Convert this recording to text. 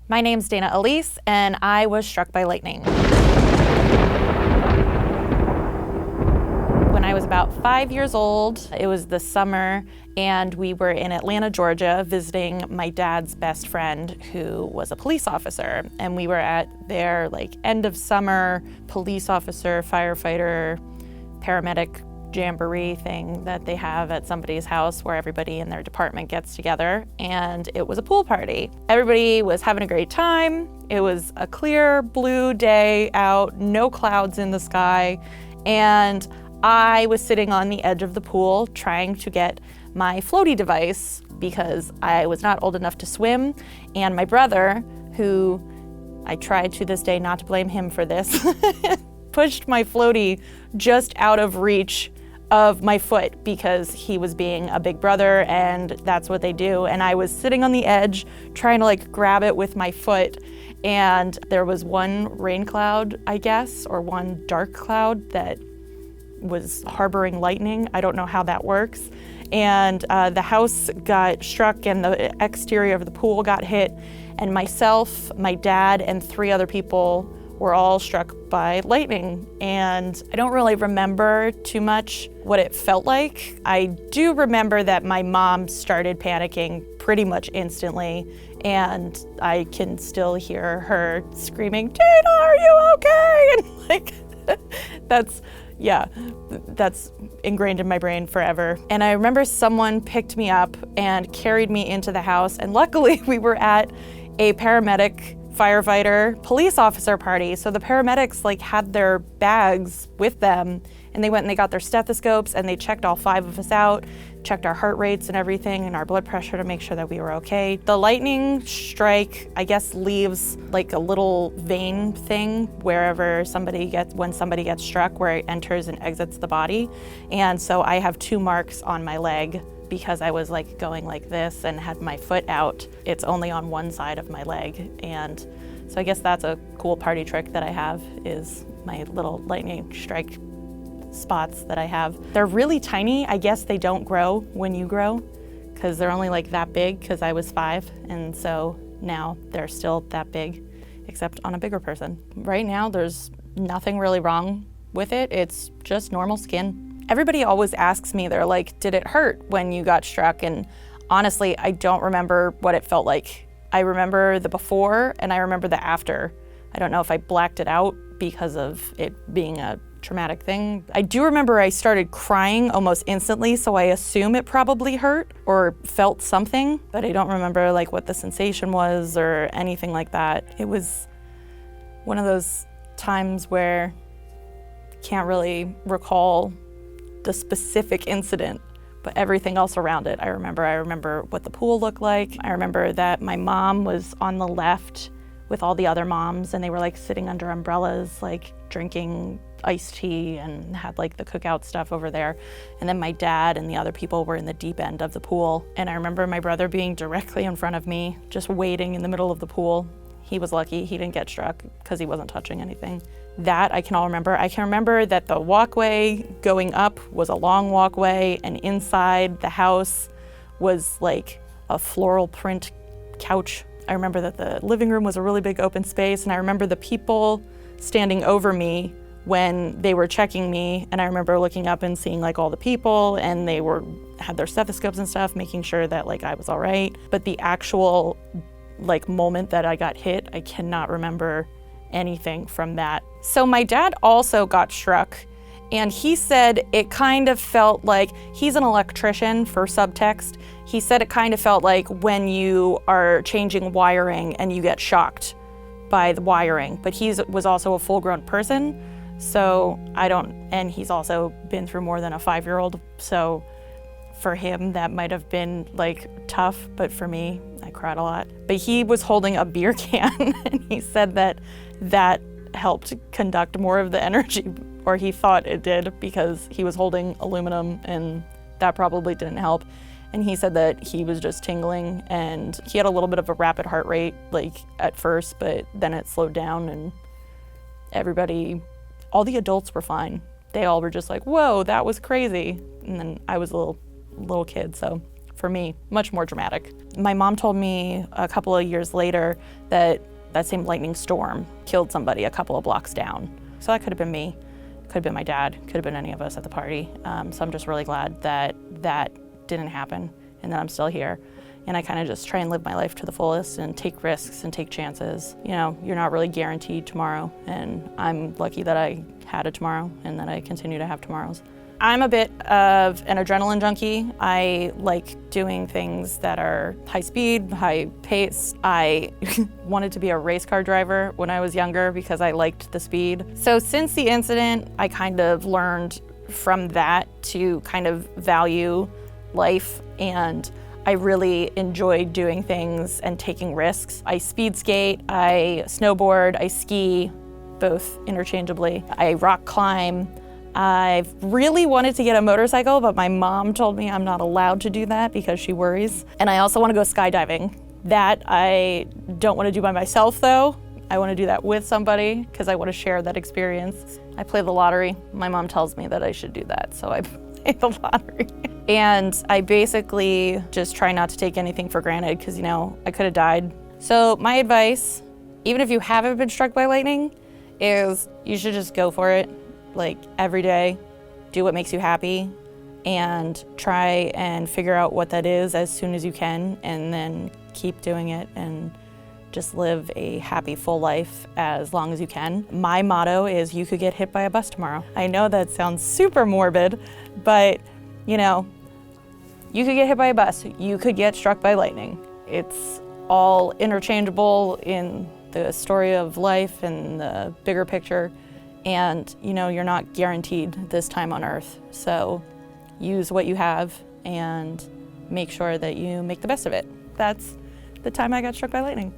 My name's Dana Elise, and I was struck by lightning. When I was about 5 years old, it was the summer, and we were in Atlanta, Georgia, visiting my dad's best friend who was a police officer. And we were at their end of summer police officer, firefighter, paramedic jamboree thing that they have at somebody's house where everybody in their department gets together, and it was a pool party. Everybody was having a great time. It was a clear blue day out, no clouds in the sky, and I was sitting on the edge of the pool trying to get my floaty device because I was not old enough to swim, and my brother, who I tried to this day not to blame him for this, pushed my floaty just out of reach of my foot because he was being a big brother and that's what they do. And I was sitting on the edge trying to grab it with my foot, and there was one rain cloud, I guess, or one dark cloud that was harboring lightning. I don't know how that works. And the house got struck and the exterior of the pool got hit, and myself, my dad, and 3 other people were all struck by lightning. And I don't really remember too much what it felt like. I do remember that my mom started panicking pretty much instantly, and I can still hear her screaming, "Dana, are you okay?" And that's ingrained in my brain forever. And I remember someone picked me up and carried me into the house, and luckily we were at a paramedic, firefighter, police officer party. So the paramedics had their bags with them, and they went and they got their stethoscopes and they checked all 5 of us out, checked our heart rates and everything and our blood pressure to make sure that we were okay. The lightning strike, I guess, leaves a little vein thing wherever when somebody gets struck, where it enters and exits the body. And so I have 2 marks on my leg because I was going like this and had my foot out. It's only on one side of my leg. And so I guess that's a cool party trick that I have, is my little lightning strike spots that I have. They're really tiny. I guess they don't grow when you grow because they're only that big because I was 5. And so now they're still that big, except on a bigger person. Right now, there's nothing really wrong with it. It's just normal skin. Everybody always asks me, they're like, did it hurt when you got struck? And honestly, I don't remember what it felt like. I remember the before and I remember the after. I don't know if I blacked it out because of it being a traumatic thing. I do remember I started crying almost instantly, so I assume it probably hurt or felt something, but I don't remember what the sensation was or anything like that. It was one of those times where I can't really recall the specific incident, but everything else around it I remember. I remember what the pool looked like. I remember that my mom was on the left with all the other moms, and they were sitting under umbrellas, drinking iced tea, and had the cookout stuff over there. And then my dad and the other people were in the deep end of the pool. And I remember my brother being directly in front of me, just waiting in the middle of the pool. He was lucky he didn't get struck because he wasn't touching anything. That I can all remember. I can remember that the walkway going up was a long walkway, and inside the house was a floral print couch. I remember that the living room was a really big open space, and I remember the people standing over me when they were checking me, and I remember looking up and seeing all the people, and they had their stethoscopes and stuff, making sure that I was all right. But the actual moment that I got hit, I cannot remember anything from that. So my dad also got struck, and he said it kind of felt he's an electrician for subtext. He said it kind of felt like when you are changing wiring and you get shocked by the wiring, but he was also a full-grown person, so and he's also been through more than a 5-year-old, so for him that might have been tough, but for me, I cried a lot. But he was holding a beer can and he said that helped conduct more of the energy, or he thought it did, because he was holding aluminum and that probably didn't help. And he said that he was just tingling, and he had a little bit of a rapid heart rate at first, but then it slowed down, and all the adults were fine. They all were just whoa, that was crazy. And then I was a little kid, so for me, much more dramatic. My mom told me a couple of years later that that same lightning storm killed somebody a couple of blocks down. So that could have been me, could have been my dad, could have been any of us at the party. So I'm just really glad that that didn't happen and that I'm still here. And I kind of just try and live my life to the fullest and take risks and take chances. You know, you're not really guaranteed tomorrow, and I'm lucky that I had a tomorrow and that I continue to have tomorrows. I'm a bit of an adrenaline junkie. I like doing things that are high speed, high pace. I wanted to be a race car driver when I was younger because I liked the speed. So since the incident, I kind of learned from that to kind of value life, and I really enjoy doing things and taking risks. I speed skate, I snowboard, I ski, both interchangeably. I rock climb. I've really wanted to get a motorcycle, but my mom told me I'm not allowed to do that because she worries. And I also want to go skydiving. That I don't want to do by myself though. I want to do that with somebody because I want to share that experience. I play the lottery. My mom tells me that I should do that, so I play the lottery. And I basically just try not to take anything for granted because, you know, I could have died. So my advice, even if you haven't been struck by lightning, is you should just go for it. Like every day, do what makes you happy and try and figure out what that is as soon as you can, and then keep doing it and just live a happy, full life as long as you can. My motto is you could get hit by a bus tomorrow. I know that sounds super morbid, but you know, you could get hit by a bus, you could get struck by lightning. It's all interchangeable in the story of life and the bigger picture. And you know, you're not guaranteed this time on Earth. So use what you have and make sure that you make the best of it. That's the time I got struck by lightning.